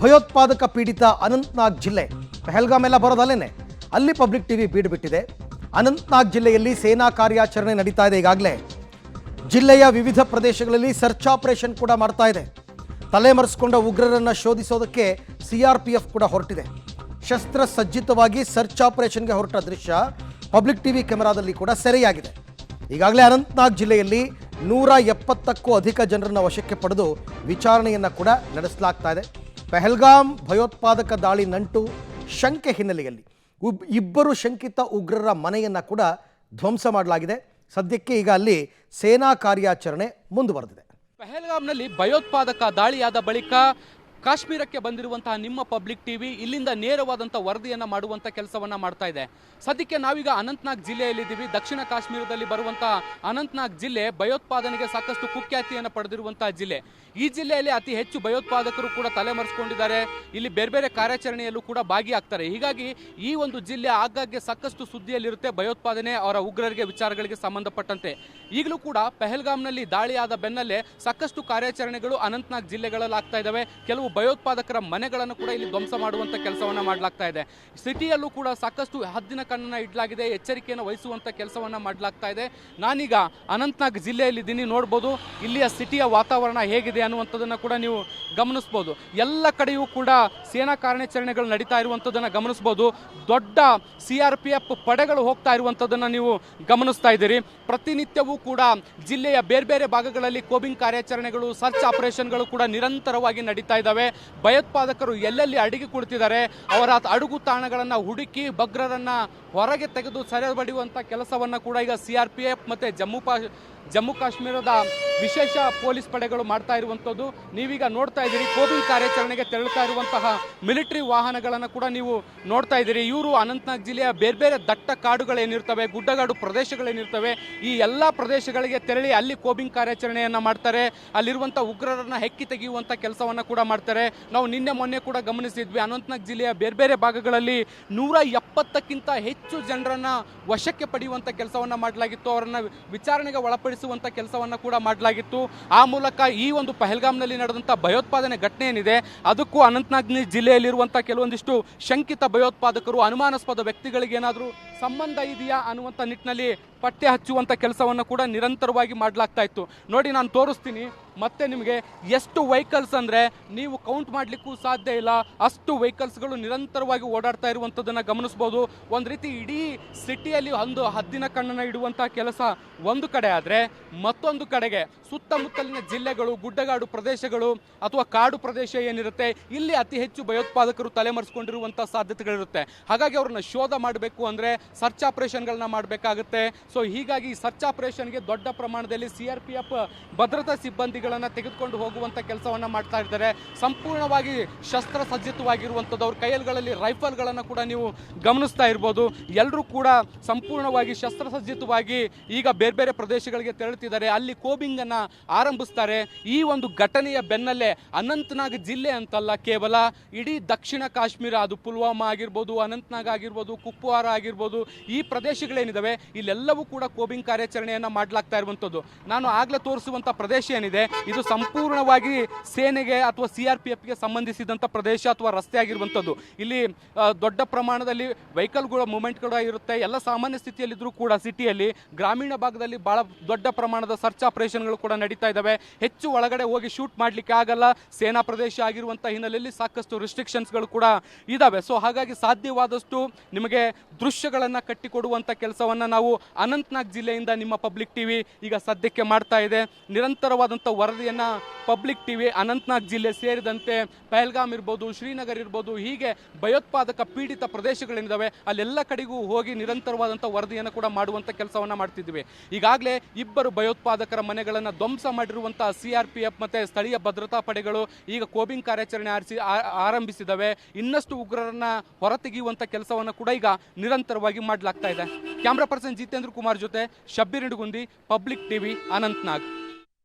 ಭಯೋತ್ಪಾದಕ ಪೀಡಿತ ಅನಂತನಾಗ್ ಜಿಲ್ಲೆ ಪಹಲ್ಗಾಮ್ ಎಲ್ಲ ಬರೋದಲ್ಲೇನೆ ಅಲ್ಲಿ ಪಬ್ಲಿಕ್ ಟಿವಿ ಬೀಡು ಬಿಟ್ಟಿದೆ. ಅನಂತನಾಗ್ ಜಿಲ್ಲೆಯಲ್ಲಿ ಸೇನಾ ಕಾರ್ಯಾಚರಣೆ ನಡೀತಾ ಇದೆ. ಈಗಾಗಲೇ ಜಿಲ್ಲೆಯ ವಿವಿಧ ಪ್ರದೇಶಗಳಲ್ಲಿ ಸರ್ಚ್ ಆಪರೇಷನ್ ಕೂಡ ಮಾಡ್ತಾ ಇದೆ. ತಲೆಮರೆಸಿಕೊಂಡ ಉಗ್ರರನ್ನು ಶೋಧಿಸೋದಕ್ಕೆ ಸಿಆರ್ಪಿಎಫ್ ಕೂಡ ಹೊರಟಿದೆ. ಶಸ್ತ್ರ ಸಜ್ಜಿತವಾಗಿ ಸರ್ಚ್ ಆಪರೇಷನ್ಗೆ ಹೊರಟ ದೃಶ್ಯ ಪಬ್ಲಿಕ್ ಟಿವಿ ಕ್ಯಾಮೆರಾದಲ್ಲಿ ಕೂಡ ಸೆರೆಯಾಗಿದೆ. ಈಗಾಗಲೇ ಅನಂತನಾಗ್ ಜಿಲ್ಲೆಯಲ್ಲಿ 170ಕ್ಕೂ ಅಧಿಕ ಜನರನ್ನು ವಶಕ್ಕೆ ಪಡೆದು ವಿಚಾರಣೆಯನ್ನು ಕೂಡ ನಡೆಸಲಾಗ್ತಾ ಇದೆ. ಪಹಲ್ಗಾಮ್ ಭಯೋತ್ಪಾದಕ ದಾಳಿ ನಂಟು ಶಂಕೆ ಹಿನ್ನೆಲೆಯಲ್ಲಿ ಇಬ್ಬರು ಶಂಕಿತ ಉಗ್ರರ ಮನೆಯನ್ನು ಕೂಡ ಧ್ವಂಸ ಮಾಡಲಾಗಿದೆ. ಸದ್ಯಕ್ಕೆ ಈಗ ಅಲ್ಲಿ ಸೇನಾ ಕಾರ್ಯಾಚರಣೆ ಮುಂದುವರೆದಿದೆ. ಪಹಲ್ಗಾಮ್ನಲ್ಲಿ ಭಯೋತ್ಪಾದಕ ದಾಳಿಯಾದ ಬಳಿಕ ಕಾಶ್ಮೀರಕ್ಕೆ ಬಂದಿರುವಂತಹ ನಿಮ್ಮ ಪಬ್ಲಿಕ್ ಟಿವಿ ಇಲ್ಲಿಂದ ನೇರವಾದಂಥ ವರದಿಯನ್ನು ಮಾಡುವಂಥ ಕೆಲಸವನ್ನು ಮಾಡ್ತಾ ಇದೆ. ಸದ್ಯಕ್ಕೆ ನಾವೀಗ ಅನಂತನಾಗ್ ಜಿಲ್ಲೆಯಲ್ಲಿದ್ದೀವಿ. ದಕ್ಷಿಣ ಕಾಶ್ಮೀರದಲ್ಲಿ ಬರುವಂತಹ ಅನಂತನಾಗ್ ಜಿಲ್ಲೆ ಭಯೋತ್ಪಾದನೆಗೆ ಸಾಕಷ್ಟು ಕುಖ್ಯಾತಿಯನ್ನು ಪಡೆದಿರುವಂತಹ ಜಿಲ್ಲೆ. ಈ ಜಿಲ್ಲೆಯಲ್ಲಿ ಅತಿ ಹೆಚ್ಚು ಭಯೋತ್ಪಾದಕರು ಕೂಡ ತಲೆಮರೆಸಿಕೊಂಡಿದ್ದಾರೆ. ಇಲ್ಲಿ ಬೇರೆ ಬೇರೆ ಕಾರ್ಯಾಚರಣೆಯಲ್ಲೂ ಕೂಡ ಭಾಗಿಯಾಗ್ತಾರೆ. ಹೀಗಾಗಿ ಈ ಒಂದು ಜಿಲ್ಲೆ ಆಗಾಗ್ಗೆ ಸಾಕಷ್ಟು ಸುದ್ದಿಯಲ್ಲಿರುತ್ತೆ ಭಯೋತ್ಪಾದನೆ ಅವರ ಉಗ್ರರಿಗೆ ವಿಚಾರಗಳಿಗೆ ಸಂಬಂಧಪಟ್ಟಂತೆ. ಈಗಲೂ ಕೂಡ ಪಹಲ್ಗಾಮ್ನಲ್ಲಿ ದಾಳಿಯಾದ ಬೆನ್ನಲ್ಲೇ ಸಾಕಷ್ಟು ಕಾರ್ಯಾಚರಣೆಗಳು ಅನಂತನಾಗ್ ಜಿಲ್ಲೆಗಳಲ್ಲಿ ಆಗ್ತಾ ಇದ್ದಾವೆ. ಕೆಲವು ಭಯೋತ್ಪಾದಕರ ಮನೆಗಳನ್ನು ಕೂಡ ಇಲ್ಲಿ ಧ್ವಂಸ ಮಾಡುವಂಥ ಕೆಲಸವನ್ನು ಮಾಡಲಾಗ್ತಾ ಇದೆ. ಸಿಟಿಯಲ್ಲೂ ಕೂಡ ಸಾಕಷ್ಟು ಹದ್ದಿನ ಕಣ್ಣನ್ನು ಇಡಲಾಗಿದೆ, ಎಚ್ಚರಿಕೆಯನ್ನು ವಹಿಸುವಂಥ ಕೆಲಸವನ್ನು ಮಾಡಲಾಗ್ತಾ ಇದೆ. ನಾನೀಗ ಅನಂತನಾಗ್ ಜಿಲ್ಲೆಯಲ್ಲಿದ್ದೀನಿ. ನೋಡ್ಬೋದು ಇಲ್ಲಿಯ ಸಿಟಿಯ ವಾತಾವರಣ ಹೇಗಿದೆ ಅನ್ನುವಂಥದ್ದನ್ನು ಕೂಡ ನೀವು ಗಮನಿಸ್ಬೋದು. ಎಲ್ಲ ಕಡೆಯೂ ಕೂಡ ಸೇನಾ ಕಾರ್ಯಾಚರಣೆಗಳು ನಡೀತಾ ಇರುವಂಥದ್ದನ್ನು ಗಮನಿಸ್ಬೋದು. ದೊಡ್ಡ ಸಿಆರ್ಪಿಎಫ್ ಪಡೆಗಳು ಹೋಗ್ತಾ ಇರುವಂಥದ್ದನ್ನು ನೀವು ಗಮನಿಸ್ತಾ ಇದ್ದೀರಿ. ಪ್ರತಿನಿತ್ಯವೂ ಕೂಡ ಜಿಲ್ಲೆಯ ಬೇರೆ ಬೇರೆ ಭಾಗಗಳಲ್ಲಿ ಕೋಬಿಂಗ್ ಕಾರ್ಯಾಚರಣೆಗಳು, ಸರ್ಚ್ ಆಪರೇಷನ್ಗಳು ಕೂಡ ನಿರಂತರವಾಗಿ ನಡೀತಾ ಇದ್ದಾವೆ. ಭಯೋತ್ಪಾದಕರು ಎಲ್ಲೆಲ್ಲಿ ಅಡಗಿ ಕುಳಿತಿದ್ದಾರೆ ಅವರ ಅಡುಗು ತಾಣಗಳನ್ನು ಹುಡುಕಿ ಭಗ್ರರನ್ನ ಹೊರಗೆ ತೆಗೆದು ಸೆರೆಬಡಿಯುವಂಥ ಕೆಲಸವನ್ನು ಕೂಡ ಈಗ ಸಿಆರ್ಪಿಎಫ್ ಮತ್ತು ಜಮ್ಮು ಕಾಶ್ಮೀರದ ವಿಶೇಷ ಪೊಲೀಸ್ ಪಡೆಗಳು ಮಾಡ್ತಾ ಇರುವಂಥದ್ದು ನೀವೀಗ ನೋಡ್ತಾ ಇದ್ದೀರಿ. ಕೋಬಿಂಗ್ ಕಾರ್ಯಾಚರಣೆಗೆ ತೆರಳುತ್ತಾ ಇರುವಂತಹ ಮಿಲಿಟರಿ ವಾಹನಗಳನ್ನು ಕೂಡ ನೀವು ನೋಡ್ತಾ ಇದ್ದೀರಿ. ಇವರು ಅನಂತನಾಗ್ ಜಿಲ್ಲೆಯ ಬೇರೆ ಬೇರೆ ದಟ್ಟ ಕಾಡುಗಳೇನಿರ್ತವೆ, ಗುಡ್ಡಗಾಡು ಪ್ರದೇಶಗಳೇನಿರ್ತವೆ, ಈ ಎಲ್ಲ ಪ್ರದೇಶಗಳಿಗೆ ತೆರಳಿ ಅಲ್ಲಿ ಕೋಬಿಂಗ್ ಕಾರ್ಯಾಚರಣೆಯನ್ನು ಮಾಡ್ತಾರೆ. ಅಲ್ಲಿರುವಂಥ ಉಗ್ರರನ್ನ ಹೆಕ್ಕಿ ತೆಗೆಯುವಂಥ ಕೆಲಸವನ್ನು ಕೂಡ ಮಾಡ್ತಾರೆ. ನಾವು ನಿನ್ನೆ ಮೊನ್ನೆ ಕೂಡ ಗಮನಿಸಿದ್ವಿ, ಅನಂತನಾಗ್ ಜಿಲ್ಲೆಯ ಬೇರೆ ಬೇರೆ ಭಾಗಗಳಲ್ಲಿ 170ಕ್ಕಿಂತ ಹೆಚ್ಚು ಜನರನ್ನ ವಶಕ್ಕೆ ಪಡೆಯುವಂಥ ಕೆಲಸವನ್ನು ಮಾಡಲಾಗಿತ್ತು. ಅವರನ್ನ ವಿಚಾರಣೆಗೆ ಒಳಪಡಿಸುವಂಥ ಕೆಲಸವನ್ನು ಕೂಡ ಮಾಡಲಾಗಿತ್ತು. ಆ ಮೂಲಕ ಈ ಒಂದು ಪಹಲ್ಗಾಮ್ನಲ್ಲಿ ನಡೆದಂಥ ಭಯೋತ್ಪಾದನೆ ಘಟನೆ ಏನಿದೆ ಅದಕ್ಕೂ ಅನಂತನಾಗ್ ಜಿಲ್ಲೆಯಲ್ಲಿರುವಂಥ ಕೆಲವೊಂದಿಷ್ಟು ಶಂಕಿತ ಭಯೋತ್ಪಾದಕರು, ಅನುಮಾನಾಸ್ಪದ ವ್ಯಕ್ತಿಗಳಿಗೆ ಏನಾದರೂ ಸಂಬಂಧ ಇದೆಯಾ ಅನ್ನುವಂಥ ನಿಟ್ಟಿನಲ್ಲಿ ಪತ್ತೆ ಹಚ್ಚುವಂಥ ಕೆಲಸವನ್ನು ಕೂಡ ನಿರಂತರವಾಗಿ ಮಾಡಲಾಗ್ತಾ ಇತ್ತು. ನೋಡಿ, ನಾನು ತೋರಿಸ್ತೀನಿ ಮತ್ತೆ ನಿಮಗೆ. ಎಷ್ಟು ವೆಹಿಕಲ್ಸ್ ಅಂದರೆ ನೀವು ಕೌಂಟ್ ಮಾಡಲಿಕ್ಕೂ ಸಾಧ್ಯ ಇಲ್ಲ, ಅಷ್ಟು ವೆಹಿಕಲ್ಸ್ಗಳು ನಿರಂತರವಾಗಿ ಓಡಾಡ್ತಾ ಇರುವಂಥದ್ದನ್ನು ಗಮನಿಸ್ಬೋದು. ಒಂದು ರೀತಿ ಇಡೀ ಸಿಟಿಯಲ್ಲಿ ಒಂದು ಹದ್ದಿನ ಕಣ್ಣನ್ನು ಇಡುವಂಥ ಕೆಲಸ ಒಂದು ಕಡೆ ಆದರೆ, ಮತ್ತೊಂದು ಕಡೆಗೆ ಸುತ್ತಮುತ್ತಲಿನ ಜಿಲ್ಲೆಗಳು, ಗುಡ್ಡಗಾಡು ಪ್ರದೇಶಗಳು ಅಥವಾ ಕಾಡು ಪ್ರದೇಶ ಏನಿರುತ್ತೆ ಇಲ್ಲಿ ಅತಿ ಹೆಚ್ಚು ಭಯೋತ್ಪಾದಕರು ತಲೆಮರೆಸಿಕೊಂಡಿರುವಂಥ ಸಾಧ್ಯತೆಗಳಿರುತ್ತೆ. ಹಾಗಾಗಿ ಅವ್ರನ್ನ ಶೋಧ ಮಾಡಬೇಕು ಅಂದರೆ ಸರ್ಚ್ ಆಪರೇಷನ್ಗಳನ್ನ ಮಾಡಬೇಕಾಗುತ್ತೆ. ಸೊ ಹೀಗಾಗಿ ಸರ್ಚ್ ಆಪರೇಷನ್ಗೆ ದೊಡ್ಡ ಪ್ರಮಾಣದಲ್ಲಿ ಸಿಆರ್ಪಿಎಫ್ ಭದ್ರತಾ ಸಿಬ್ಬಂದಿಗಳನ್ನು ತೆಗೆದುಕೊಂಡು ಹೋಗುವಂಥ ಕೆಲಸವನ್ನು ಮಾಡ್ತಾ ಇದ್ದಾರೆ. ಸಂಪೂರ್ಣವಾಗಿ ಶಸ್ತ್ರ ಸಜ್ಜಿತವಾಗಿರುವಂಥದ್ದು, ಅವ್ರ ಕೈಯಲ್ಲಿ ರೈಫಲ್ಗಳನ್ನು ಕೂಡ ನೀವು ಗಮನಿಸ್ತಾ ಇರ್ಬೋದು. ಎಲ್ಲರೂ ಕೂಡ ಸಂಪೂರ್ಣವಾಗಿ ಶಸ್ತ್ರಸಜ್ಜಿತವಾಗಿ ಈಗ ಬೇರೆ ಬೇರೆ ಪ್ರದೇಶಗಳಿಗೆ ತೆರಳುತ್ತಿದ್ದಾರೆ, ಅಲ್ಲಿ ಕೋಬಿಂಗ್ ಅನ್ನ ಆರಂಭಿಸ್ತಾರೆ. ಈ ಒಂದು ಘಟನೆಯ ಬೆನ್ನಲ್ಲೇ ಅನಂತನಾಗ್ ಜಿಲ್ಲೆ ಅಂತಲ್ಲ, ಕೇವಲ ಇಡೀ ದಕ್ಷಿಣ ಕಾಶ್ಮೀರ, ಅದು ಪುಲ್ವಾಮಾ ಆಗಿರ್ಬೋದು, ಅನಂತನಾಗ್ ಆಗಿರ್ಬೋದು, ಕುಪ್ವಾರ ಆಗಿರ್ಬೋದು, ಈ ಪ್ರದೇಶಗಳೇನಿದಾವೆ ಇಲ್ಲೆಲ್ಲವೂ ಕೂಡ ಕೋಬಿಂಗ್ ಕಾರ್ಯಾಚರಣೆಯನ್ನು ಮಾಡಲಾಗ್ತಾ ಇರುವಂಥದ್ದು. ನಾನು ಆಗಲೇ ತೋರಿಸುವಂಥ ಪ್ರದೇಶ ಏನಿದೆ ಇದು ಸಂಪೂರ್ಣವಾಗಿ ಸೇನೆಗೆ ಅಥವಾ ಸಿಆರ್ಪಿಎಫ್ಗೆ ಸಂಬಂಧಿಸಿದಂಥ ಪ್ರದೇಶ ಅಥವಾ ರಸ್ತೆ ಆಗಿರುವಂಥದ್ದು. ಇಲ್ಲಿ ದೊಡ್ಡ ಪ್ರಮಾಣದಲ್ಲಿ ವೆಹಿಕಲ್ಗಳ ಮೂವ್ಮೆಂಟ್ ಕೂಡ ಇರುತ್ತೆ. ಎಲ್ಲ ಸಾಮಾನ್ಯ ಸ್ಥಿತಿಯಲ್ಲಿದ್ದರೂ ಕೂಡ ಸಿಟಿಯಲ್ಲಿ, ಗ್ರಾಮೀಣ ಭಾಗದಲ್ಲಿ ಬಹಳ ದೊಡ್ಡ ಪ್ರಮಾಣದ ಸರ್ಚ್ ಆಪರೇಷನ್ಗಳು ಕೂಡ ನಡೀತಾ ಇದ್ದಾವೆ. ಹೆಚ್ಚು ಒಳಗಡೆ ಹೋಗಿ ಶೂಟ್ ಮಾಡಲಿಕ್ಕೆ ಆಗಲ್ಲ, ಸೇನಾ ಪ್ರದೇಶ ಆಗಿರುವಂಥ ಹಿನ್ನೆಲೆಯಲ್ಲಿ ಸಾಕಷ್ಟು ರಿಸ್ಟ್ರಿಕ್ಷನ್ಸ್ಗಳು ಕೂಡ ಇದ್ದಾವೆ. ಸೊ ಹಾಗಾಗಿ ಸಾಧ್ಯವಾದಷ್ಟು ನಿಮಗೆ ದೃಶ್ಯಗಳನ್ನು ಕಟ್ಟಿಕೊಡುವಂಥ ಕೆಲಸವನ್ನು ನಾವು ಅನಂತನಾಗ್ ಜಿಲ್ಲೆಯಿಂದ ನಿಮ್ಮ ಪಬ್ಲಿಕ್ ಟಿವಿ ಈಗ ಸದ್ಯಕ್ಕೆ ಮಾಡ್ತಾ ಇದೆ. ನಿರಂತರವಾದಂಥ ವರದಿಯನ್ನು ಪಬ್ಲಿಕ್ ಟಿವಿ ಅನಂತನಾಗ್ ಜಿಲ್ಲೆ ಸೇರಿದಂತೆ ಪಹಲ್ಗಾಮ್ ಇರ್ಬೋದು, ಶ್ರೀನಗರ್ ಇರ್ಬೋದು, ಹೀಗೆ ಭಯೋತ್ಪಾದಕ ಪೀಡಿತ ಪ್ರದೇಶಗಳೇನಿದ್ದಾವೆ ಅಲ್ಲೆಲ್ಲ ಕಡೆಗೂ ಹೋಗಿ ನಿರಂತರವಾದಂಥ ವರದಿಯನ್ನು ಕೂಡ ಮಾಡುವಂಥ ಕೆಲಸವನ್ನು ಮಾಡ್ತಿದ್ವಿ. ಈಗಾಗಲೇ ಇಬ್ಬರು ಭಯೋತ್ಪಾದಕರ ಮನೆಗಳನ್ನು ಧ್ವಂಸ ಮಾಡಿರುವಂಥ ಸಿಆರ್ಪಿಎಫ್ ಮತ್ತು ಸ್ಥಳೀಯ ಭದ್ರತಾ ಪಡೆಗಳು ಈಗ ಕೋಬಿಂಗ್ ಕಾರ್ಯಾಚರಣೆ ಆರಂಭಿಸಿದ್ದಾವೆ. ಇನ್ನಷ್ಟು ಉಗ್ರರನ್ನ ಹೊರತೆಗೆಯುವಂಥ ಕೆಲಸವನ್ನು ಕೂಡ ಈಗ ನಿರಂತರವಾಗಿ ಮಾಡಲಾಗ್ತಾ ಇದೆ. ಕ್ಯಾಮ್ರಾ ಪರ್ಸನ್ ಜಿತೇಂದ್ರ ಕುಮಾರ್ ಜೊತೆ ಶಬ್ಬೀರ್ ನಿಡುಗುಂದಿ, ಪಬ್ಲಿಕ್ ಟಿವಿ, ಅನಂತನಾಗ್.